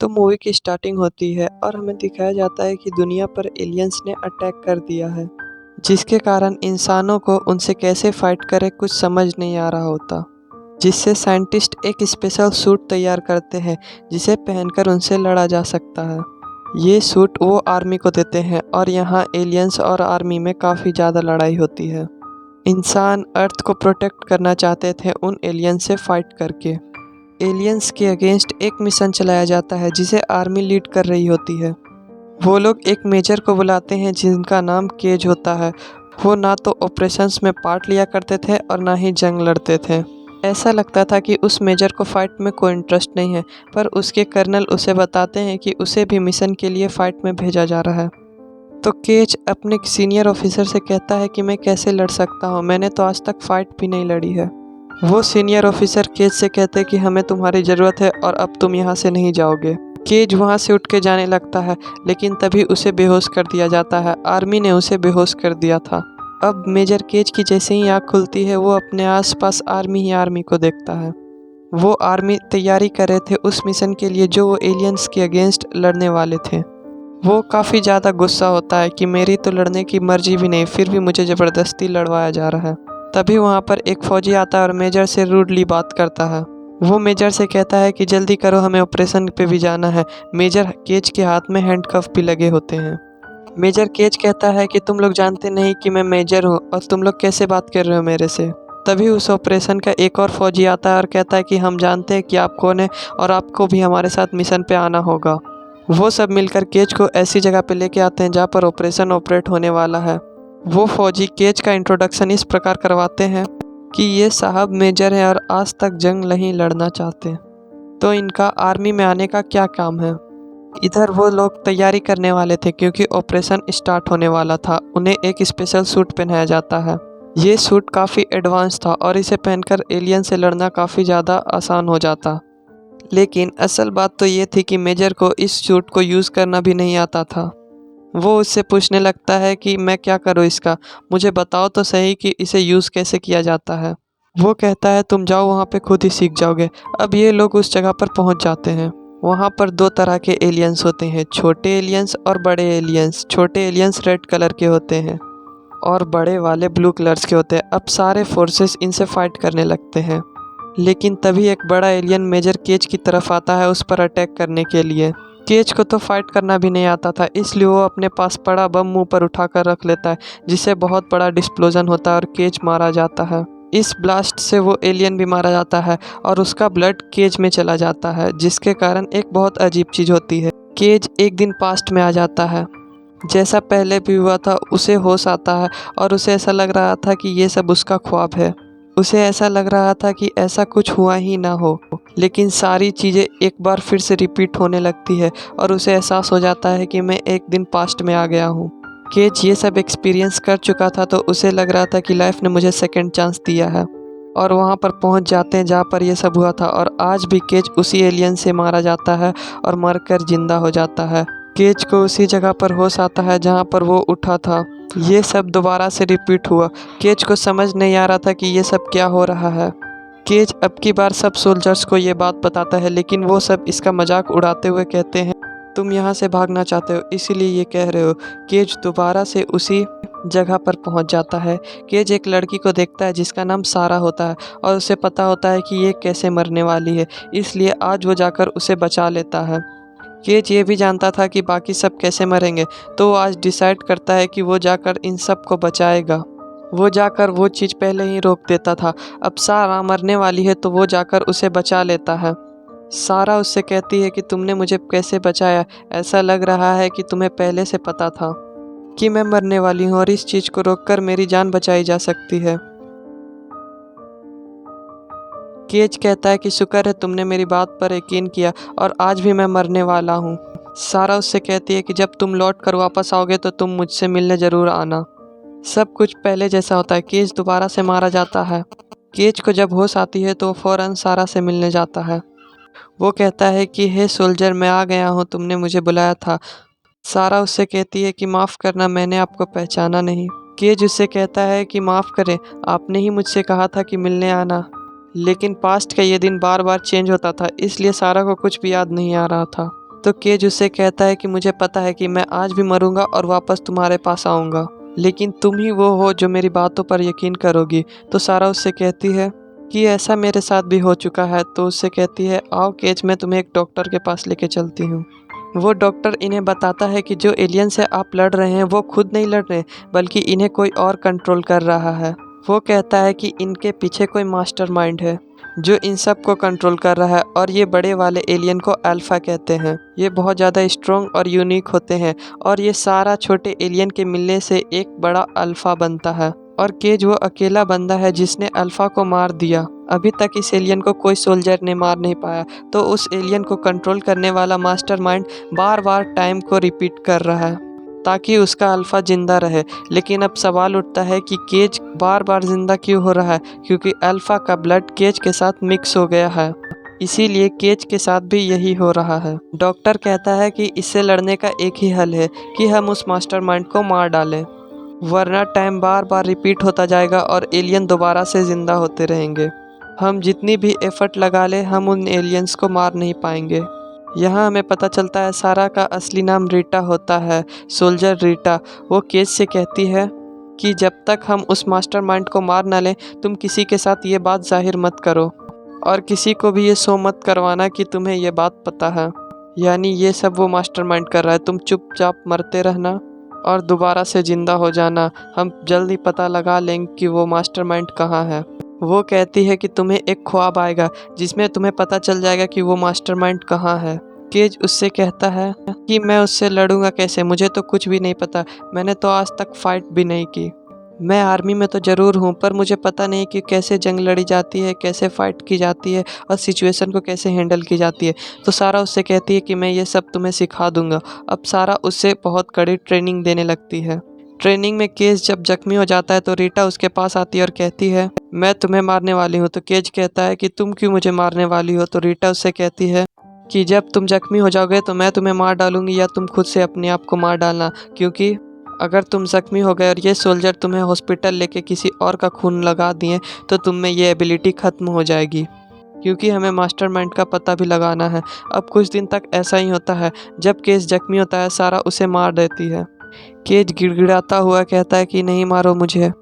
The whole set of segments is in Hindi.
तो मूवी की स्टार्टिंग होती है और हमें दिखाया जाता है कि दुनिया पर एलियंस ने अटैक कर दिया है, जिसके कारण इंसानों को उनसे कैसे फाइट करें कुछ समझ नहीं आ रहा होता। जिससे साइंटिस्ट एक स्पेशल सूट तैयार करते हैं जिसे पहनकर उनसे लड़ा जा सकता है। ये सूट वो आर्मी को देते हैं और यहाँ एलियंस और आर्मी में काफ़ी ज़्यादा लड़ाई होती है। इंसान अर्थ को प्रोटेक्ट करना चाहते थे उन एलियंस से फाइट करके। एलियंस के अगेंस्ट एक मिशन चलाया जाता है जिसे आर्मी लीड कर रही होती है। वो लोग एक मेजर को बुलाते हैं जिनका नाम केज होता है। वो ना तो ऑपरेशंस में पार्ट लिया करते थे और ना ही जंग लड़ते थे। ऐसा लगता था कि उस मेजर को फाइट में कोई इंटरेस्ट नहीं है, पर उसके कर्नल उसे बताते हैं कि उसे भी मिशन के लिए फाइट में भेजा जा रहा है। तो केज अपने सीनियर ऑफिसर से कहता है कि मैं कैसे लड़ सकता हूँ, मैंने तो आज तक फाइट भी नहीं लड़ी है। वो सीनियर ऑफिसर केज से कहते हैं कि हमें तुम्हारी ज़रूरत है और अब तुम यहाँ से नहीं जाओगे। केज वहाँ से उठ के जाने लगता है, लेकिन तभी उसे बेहोश कर दिया जाता है। आर्मी ने उसे बेहोश कर दिया था। अब मेजर केज की जैसे ही आँख खुलती है वो अपने आसपास आर्मी ही आर्मी को देखता है। वो आर्मी तैयारी कर रहे थे उस मिशन के लिए जो वो एलियंस के अगेंस्ट लड़ने वाले थे। वो काफ़ी ज़्यादा गुस्सा होता है कि मेरी तो लड़ने की मर्जी भी नहीं, फिर भी मुझे ज़बरदस्ती लड़वाया जा रहा है। तभी वहाँ पर एक फौजी आता है और मेजर से रूडली बात करता है। वो मेजर से कहता है कि जल्दी करो, हमें ऑपरेशन पे भी जाना है। मेजर केज के हाथ में हैंडकफ भी लगे होते हैं। मेजर केज कहता है कि तुम लोग जानते नहीं कि मैं मेजर हूँ और तुम लोग कैसे बात कर रहे हो मेरे से। तभी उस ऑपरेशन का एक और फौजी आता है और कहता है कि हम जानते हैं कि आप कौन है और आपको भी हमारे साथ मिशन पे आना होगा। वो सब मिलकर केज को ऐसी जगह पे लेके आते हैं जहाँ पर ऑपरेशन ऑपरेट होने वाला है। वो फौजी केज का इंट्रोडक्शन इस प्रकार करवाते हैं कि ये साहब मेजर हैं और आज तक जंग नहीं लड़ना चाहते, तो इनका आर्मी में आने का क्या काम है। इधर वो लोग तैयारी करने वाले थे क्योंकि ऑपरेशन स्टार्ट होने वाला था। उन्हें एक स्पेशल सूट पहनाया जाता है। ये सूट काफ़ी एडवांस था और इसे पहनकर एलियन से लड़ना काफ़ी ज़्यादा आसान हो जाता। लेकिन असल बात तो ये थी कि मेजर को इस सूट को यूज़ करना भी नहीं आता था। वो उससे पूछने लगता है कि मैं क्या करूँ इसका, मुझे बताओ तो सही कि इसे यूज़ कैसे किया जाता है। वो कहता है तुम जाओ, वहाँ पे खुद ही सीख जाओगे। अब ये लोग उस जगह पर पहुँच जाते हैं। वहाँ पर दो तरह के एलियंस होते हैं, छोटे एलियंस और बड़े एलियंस। छोटे एलियंस रेड कलर के होते हैं और बड़े वाले ब्लू कलर्स के होते हैं। अब सारे फोर्सेस इनसे फाइट करने लगते हैं। लेकिन तभी एक बड़ा एलियन मेजर केज की तरफ आता है उस पर अटैक करने के लिए। केज को तो फाइट करना भी नहीं आता था, इसलिए वो अपने पास पड़ा बम मुंह पर उठाकर रख लेता है, जिससे बहुत बड़ा डिस्प्लोजन होता है और केज मारा जाता है। इस ब्लास्ट से वो एलियन भी मारा जाता है और उसका ब्लड केज में चला जाता है, जिसके कारण एक बहुत अजीब चीज़ होती है। केज एक दिन पास्ट में आ जाता है। जैसा पहले भी हुआ था उसे होश आता है और उसे ऐसा लग रहा था कि ये सब उसका ख्वाब है। उसे ऐसा लग रहा था कि ऐसा कुछ हुआ ही ना हो, लेकिन सारी चीज़ें एक बार फिर से रिपीट होने लगती है और उसे एहसास हो जाता है कि मैं एक दिन पास्ट में आ गया हूँ। केज ये सब एक्सपीरियंस कर चुका था तो उसे लग रहा था कि लाइफ ने मुझे सेकंड चांस दिया है। और वहाँ पर पहुँच जाते हैं जहाँ पर ये सब हुआ था और आज भी केज उसी एलियन से मारा जाता है और मरकर जिंदा हो जाता है। केज को उसी जगह पर होश आता है जहाँ पर वो उठा था। ये सब दोबारा से रिपीट हुआ। केज को समझ नहीं आ रहा था कि ये सब क्या हो रहा है। केज अब की बार सब सोल्जर्स को ये बात बताता है, लेकिन वो सब इसका मजाक उड़ाते हुए कहते हैं तुम यहाँ से भागना चाहते हो इसीलिए ये कह रहे हो। केज दोबारा से उसी जगह पर पहुँच जाता है। केज एक लड़की को देखता है जिसका नाम सारा होता है और उसे पता होता है कि ये कैसे मरने वाली है, इसलिए आज वो जाकर उसे बचा लेता है। केज ये भी जानता था कि बाकी सब कैसे मरेंगे, तो वो आज डिसाइड करता है कि वो जाकर इन सब को बचाएगा। वो जाकर वो चीज़ पहले ही रोक देता था। अब सारा मरने वाली है तो वो जाकर उसे बचा लेता है। सारा उससे कहती है कि तुमने मुझे कैसे बचाया, ऐसा लग रहा है कि तुम्हें पहले से पता था कि मैं मरने वाली हूँ और इस चीज़ को रोककर मेरी जान बचाई जा सकती है। केज कहता है कि शुक्र है तुमने मेरी बात पर यकीन किया और आज भी मैं मरने वाला हूँ। सारा उससे कहती है कि जब तुम लौट कर वापस आओगे तो तुम मुझसे मिलने ज़रूर आना। सब कुछ पहले जैसा होता है। केज दोबारा से मारा जाता है। केज को जब होश आती है तो वो फ़ौरन सारा से मिलने जाता है। वो कहता है कि हे सोल्जर, मैं आ गया हूँ, तुमने मुझे बुलाया था। सारा उससे कहती है कि माफ़ करना, मैंने आपको पहचाना नहीं। केज उससे कहता है कि माफ़ करें, आपने ही मुझसे कहा था कि मिलने आना। लेकिन पास्ट का ये दिन बार बार चेंज होता था, इसलिए सारा को कुछ भी याद नहीं आ रहा था। तो केज उससे कहता है कि मुझे पता है कि मैं आज भी मरूंगा और वापस तुम्हारे पास आऊँगा, लेकिन तुम ही वो हो जो मेरी बातों पर यकीन करोगी। तो सारा उससे कहती है कि ऐसा मेरे साथ भी हो चुका है। तो उससे कहती है, आओ केज, मैं तुम्हें एक डॉक्टर के पास लेके चलती हूँ। वो डॉक्टर इन्हें बताता है कि जो एलियन से आप लड़ रहे हैं वो खुद नहीं लड़ रहे, बल्कि इन्हें कोई और कंट्रोल कर रहा है। वो कहता है कि इनके पीछे कोई मास्टरमाइंड है जो इन सब को कंट्रोल कर रहा है, और ये बड़े वाले एलियन को अल्फा कहते हैं। ये बहुत ज़्यादा स्ट्रॉन्ग और यूनिक होते हैं, और ये सारा छोटे एलियन के मिलने से एक बड़ा अल्फा बनता है। और केज वो अकेला बंदा है जिसने अल्फा को मार दिया। अभी तक इस एलियन को कोई सोल्जर ने मार नहीं पाया। तो उस एलियन को कंट्रोल करने वाला मास्टरमाइंड बार बार टाइम को रिपीट कर रहा है ताकि उसका अल्फा जिंदा रहे। लेकिन अब सवाल उठता है कि केज बार बार जिंदा क्यों हो रहा है, क्योंकि अल्फा का ब्लड केज के साथ मिक्स हो गया है। इसीलिए केज के साथ भी यही हो रहा है। डॉक्टर कहता है कि इससे लड़ने का एक ही हल है कि हम उस मास्टरमाइंड को मार डालें, वरना टाइम बार बार रिपीट होता जाएगा और एलियन दोबारा से ज़िंदा होते रहेंगे। हम जितनी भी एफर्ट लगा लें, हम उन एलियंस को मार नहीं पाएंगे। यहाँ हमें पता चलता है सारा का असली नाम रीटा होता है, सोल्जर रीटा। वो केज से कहती है कि जब तक हम उस मास्टरमाइंड को मार ना लें, तुम किसी के साथ ये बात जाहिर मत करो, और किसी को भी ये शो मत करवाना कि तुम्हें ये बात पता है। यानी ये सब वो मास्टरमाइंड कर रहा है। तुम चुपचाप मरते रहना और दोबारा से ज़िंदा हो जाना। हम जल्द ही पता लगा लेंगे कि वो मास्टरमाइंड कहाँ है। वो कहती है कि तुम्हें एक ख्वाब आएगा जिसमें तुम्हें पता चल जाएगा कि वो मास्टरमाइंड कहाँ है। केज उससे कहता है कि मैं उससे लड़ूंगा कैसे, मुझे तो कुछ भी नहीं पता। मैंने तो आज तक फाइट भी नहीं की। मैं आर्मी में तो ज़रूर हूँ, पर मुझे पता नहीं कि कैसे जंग लड़ी जाती है, कैसे फाइट की जाती है और सिचुएशन को कैसे हैंडल की जाती है। तो सारा उससे कहती है कि मैं ये सब तुम्हें सिखा दूंगा। अब सारा उससे बहुत कड़ी ट्रेनिंग देने लगती है। ट्रेनिंग में केज जब जख्मी हो जाता है तो रीटा उसके पास आती है और कहती है, मैं तुम्हें मारने वाली हूँ। तो केज कहता है कि तुम क्यों मुझे मारने वाली हो। तो रीटा उससे कहती है कि जब तुम जख्मी हो जाओगे तो मैं तुम्हें मार डालूंगी, या तुम खुद से अपने आप को मार डालना, क्योंकि अगर तुम जख्मी हो गए और ये सोल्जर तुम्हें हॉस्पिटल लेके किसी और का खून लगा दिए तो तुम में ये एबिलिटी ख़त्म हो जाएगी, क्योंकि हमें मास्टरमाइंड का पता भी लगाना है। अब कुछ दिन तक ऐसा ही होता है। जब केज जख्मी होता है, सारा उसे मार देती है। केज गिड़गिड़ाता हुआ कहता है कि नहीं मारो मुझे,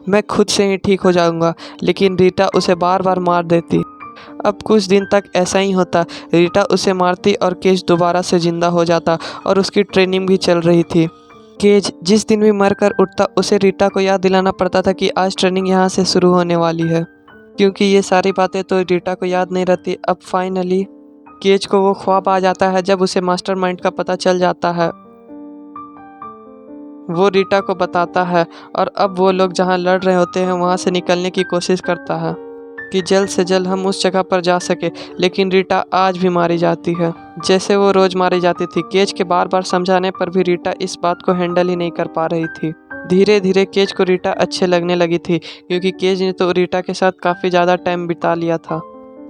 मैं खुद से ही ठीक हो जाऊंगा। लेकिन रीटा उसे बार बार मार देती। अब कुछ दिन तक ऐसा ही होता। रीटा उसे मारती और केज दोबारा से ज़िंदा हो जाता, और उसकी ट्रेनिंग भी चल रही थी। केज जिस दिन भी मर कर उठता, उसे रीटा को याद दिलाना पड़ता था कि आज ट्रेनिंग यहाँ से शुरू होने वाली है, क्योंकि ये सारी बातें तो रीटा को याद नहीं रहती। अब फाइनली केज को वो ख्वाब आ जाता है जब उसे मास्टरमाइंड का पता चल जाता है। वो रीटा को बताता है, और अब वो लोग जहाँ लड़ रहे होते हैं वहाँ से निकलने की कोशिश करता है कि जल्द से जल्द हम उस जगह पर जा सके। लेकिन रीटा आज भी मारी जाती है, जैसे वो रोज़ मारी जाती थी। केज के बार बार समझाने पर भी रीटा इस बात को हैंडल ही नहीं कर पा रही थी। धीरे धीरे केज को रीटा अच्छे लगने लगी थी, क्योंकि केज ने तो रीटा के साथ काफ़ी ज़्यादा टाइम बिता लिया था।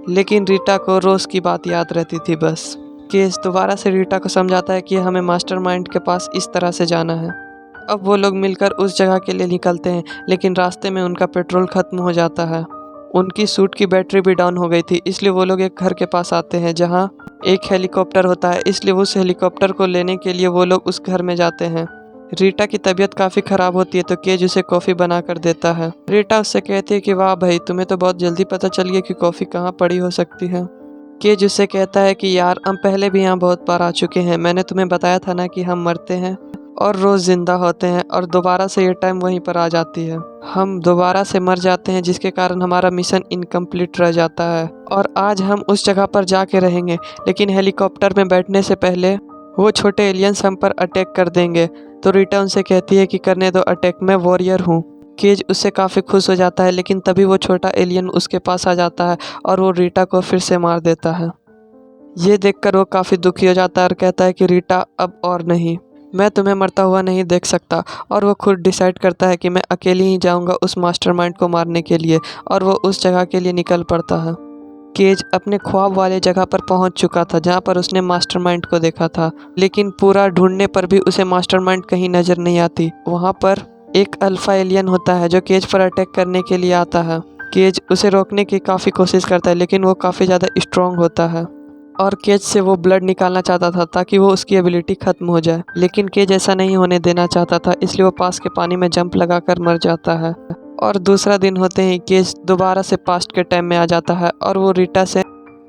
लेकिन रीटा को रोज़ की बात याद रहती थी बस। केज दोबारा से रीटा को समझाता है कि हमें मास्टरमाइंड के पास इस तरह से जाना है। अब वो लोग मिलकर उस जगह के लिए निकलते हैं, लेकिन रास्ते में उनका पेट्रोल ख़त्म हो जाता है। उनकी सूट की बैटरी भी डाउन हो गई थी, इसलिए वो लोग एक घर के पास आते हैं जहाँ एक हेलीकॉप्टर होता है। इसलिए उस हेलीकॉप्टर को लेने के लिए वो लोग उस घर में जाते हैं। रीटा की तबीयत काफ़ी ख़राब होती है, तो केज उसे कॉफ़ी बना कर देता है। रीटा उससे कहती है कि वाह भाई, तुम्हें तो बहुत जल्दी पता चल गया कि कॉफ़ी कहाँ पड़ी हो सकती है। केज उससे कहता है कि यार, हम पहले भी यहाँ बहुत बार आ चुके हैं। मैंने तुम्हें बताया था ना कि हम मरते हैं और रोज़ ज़िंदा होते हैं, और दोबारा से ये टाइम वहीं पर आ जाती है। हम दोबारा से मर जाते हैं, जिसके कारण हमारा मिशन इनकम्प्लीट रह जाता है, और आज हम उस जगह पर जाके रहेंगे। लेकिन हेलीकॉप्टर में बैठने से पहले वो छोटे एलियंस हम पर अटैक कर देंगे। तो रीटा उनसे कहती है कि करने दो अटैक, मैं वॉरियर हूँ। केज उससे काफ़ी खुश हो जाता है, लेकिन तभी वो छोटा एलियन उसके पास आ जाता है और वो रीटा को फिर से मार देता है। ये देखकर वो काफ़ी दुखी हो जाता है और कहता है कि रीटा, अब और नहीं, मैं तुम्हें मरता हुआ नहीं देख सकता। और वो खुद डिसाइड करता है कि मैं अकेले ही जाऊंगा उस मास्टरमाइंड को मारने के लिए, और वो उस जगह के लिए निकल पड़ता है। केज अपने ख्वाब वाले जगह पर पहुंच चुका था जहां पर उसने मास्टरमाइंड को देखा था, लेकिन पूरा ढूंढने पर भी उसे मास्टरमाइंड कहीं नज़र नहीं आती। वहां पर एक अल्फा एलियन होता है जो केज पर अटैक करने के लिए आता है। केज उसे रोकने की काफ़ी कोशिश करता है, लेकिन वो काफ़ी ज़्यादा स्ट्रॉन्ग होता है और केज से वो ब्लड निकालना चाहता था ताकि वो उसकी एबिलिटी खत्म हो जाए, लेकिन केज ऐसा नहीं होने देना चाहता था, इसलिए वो पास के पानी में जंप लगाकर मर जाता है। और दूसरा दिन होते ही केज दोबारा से पास्ट के टाइम में आ जाता है और वो रीटा से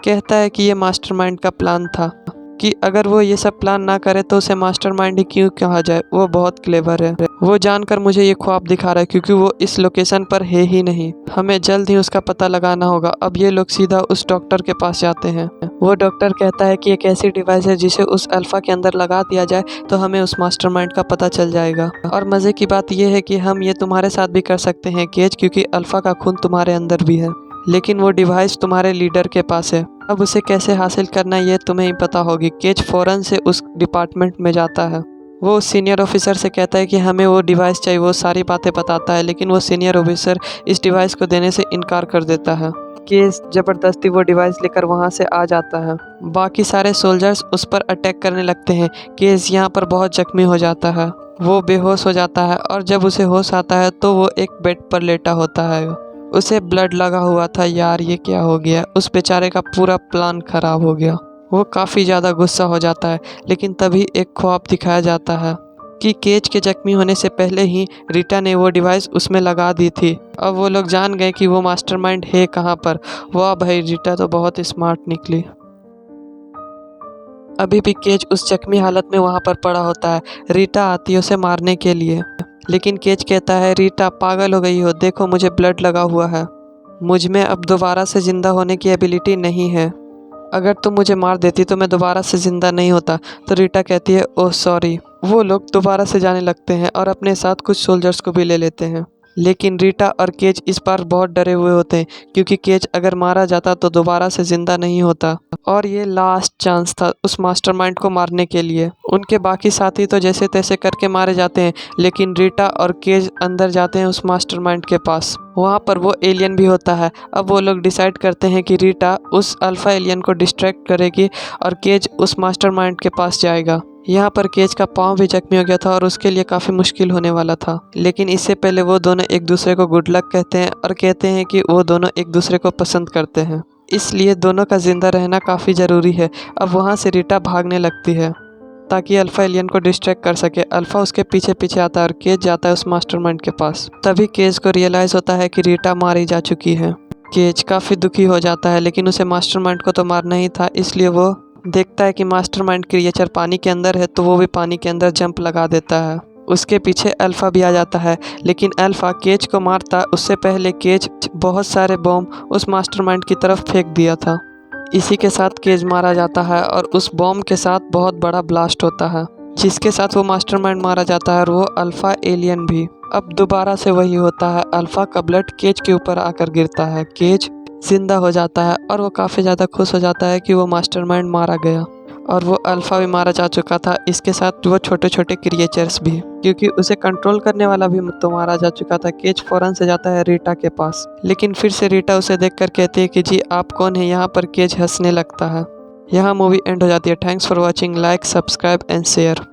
कहता है कि ये मास्टरमाइंड का प्लान था, कि अगर वो ये सब प्लान ना करे तो उसे मास्टरमाइंड ही क्यों कहा जाए, वो बहुत क्लेवर है। वो जानकर मुझे ये ख्वाब दिखा रहा है क्योंकि वो इस लोकेशन पर है ही नहीं। हमें जल्द ही उसका पता लगाना होगा। अब ये लोग सीधा उस डॉक्टर के पास जाते हैं। वो डॉक्टर कहता है कि एक ऐसी डिवाइस है जिसे उस अल्फा के अंदर लगा दिया जाए तो हमें उस मास्टरमाइंड का पता चल जाएगा। और मजे की बात यह है कि हम ये तुम्हारे साथ भी कर सकते हैं केज, क्योंकि अल्फा का खून तुम्हारे अंदर भी है, लेकिन वो डिवाइस तुम्हारे लीडर के पास है। अब उसे कैसे हासिल करना ये तुम्हें ही पता होगी। केज फौरन से उस डिपार्टमेंट में जाता है। वो सीनियर ऑफिसर से कहता है कि हमें वो डिवाइस चाहिए। वो सारी बातें बताता है, लेकिन वो सीनियर ऑफिसर इस डिवाइस को देने से इनकार कर देता है। केज जबरदस्ती वो डिवाइस लेकर वहाँ से आ जाता है। बाकी सारे सोल्जर्स उस पर अटैक करने लगते हैं। केज यहाँ पर बहुत जख्मी हो जाता है। वो बेहोश हो जाता है और जब उसे होश आता है तो वो एक बेड पर लेटा होता है। उसे ब्लड लगा हुआ था। यार ये क्या हो गया, उस बेचारे का पूरा प्लान खराब हो गया। वो काफ़ी ज़्यादा गुस्सा हो जाता है, लेकिन तभी एक ख्वाब दिखाया जाता है कि केज के जख्मी होने से पहले ही रीटा ने वो डिवाइस उसमें लगा दी थी। अब वो लोग जान गए कि वो मास्टरमाइंड है कहाँ पर। वाह भाई, रीटा तो बहुत स्मार्ट निकली। अभी भी केज उस जख्मी हालत में वहाँ पर पड़ा होता है। रीटा आती है उसे मारने के लिए, लेकिन केज कहता है रीटा पागल हो गई हो, देखो मुझे ब्लड लगा हुआ है, मुझ में अब दोबारा से ज़िंदा होने की एबिलिटी नहीं है। अगर तुम मुझे मार देती तो मैं दोबारा से ज़िंदा नहीं होता। तो रीटा कहती है ओह सॉरी। वो लोग दोबारा से जाने लगते हैं और अपने साथ कुछ सोल्जर्स को भी ले लेते हैं, लेकिन रीटा और केज इस बार बहुत डरे हुए होते हैं क्योंकि केज अगर मारा जाता तो दोबारा से ज़िंदा नहीं होता और ये लास्ट चांस था उस मास्टरमाइंड को मारने के लिए। उनके बाकी साथी तो जैसे तैसे करके मारे जाते हैं, लेकिन रीटा और केज अंदर जाते हैं उस मास्टरमाइंड के पास। वहाँ पर वो एलियन भी होता है। अब वो लोग डिसाइड करते हैं कि रीटा उस अल्फा एलियन को डिस्ट्रैक्ट करेगी और केज उस मास्टरमाइंड के पास जाएगा। यहाँ पर केज का पाँव भी जख्मी हो गया था और उसके लिए काफ़ी मुश्किल होने वाला था, लेकिन इससे पहले वो दोनों एक दूसरे को गुड लक कहते हैं और कहते हैं कि वो दोनों एक दूसरे को पसंद करते हैं, इसलिए दोनों का जिंदा रहना काफ़ी ज़रूरी है। अब वहाँ से रीटा भागने लगती है ताकि अल्फा एलियन को डिस्ट्रैक्ट कर सके। अल्फा उसके पीछे पीछे आता है और केज जाता है उस मास्टरमाइंड के पास। तभी केज को रियलाइज़ होता है कि रीटा मारी जा चुकी है। केज काफ़ी दुखी हो जाता है, लेकिन उसे मास्टरमाइंड को तो मारना ही था, इसलिए वो देखता है कि मास्टरमाइंड क्रिएचर पानी के अंदर है तो वो भी पानी के अंदर जंप लगा देता है। उसके पीछे अल्फा भी आ जाता है, लेकिन अल्फा केज को मारता उससे पहले केज बहुत सारे बॉम्ब उस मास्टरमाइंड की तरफ फेंक दिया था। इसी के साथ केज मारा जाता है और उस बॉम्ब के साथ बहुत बड़ा ब्लास्ट होता है, जिसके साथ वो मास्टरमाइंड मारा जाता है और वो अल्फा एलियन भी। अब दोबारा से वही होता है, अल्फा का ब्लड केज के ऊपर आकर गिरता है। केज जिंदा हो जाता है और वो काफ़ी ज़्यादा खुश हो जाता है कि वो मास्टरमाइंड मारा गया और वो अल्फा भी मारा जा चुका था। इसके साथ वो छोटे छोटे क्रिएचर्स भी, क्योंकि उसे कंट्रोल करने वाला भी तो मारा जा चुका था। केज फौरन से जाता है रीटा के पास, लेकिन फिर से रीटा उसे देखकर कहती है कि जी आप कौन है। यहाँ पर केज हंसने लगता है। यहाँ मूवी एंड हो जाती है। Thanks for watching, like subscribe and share.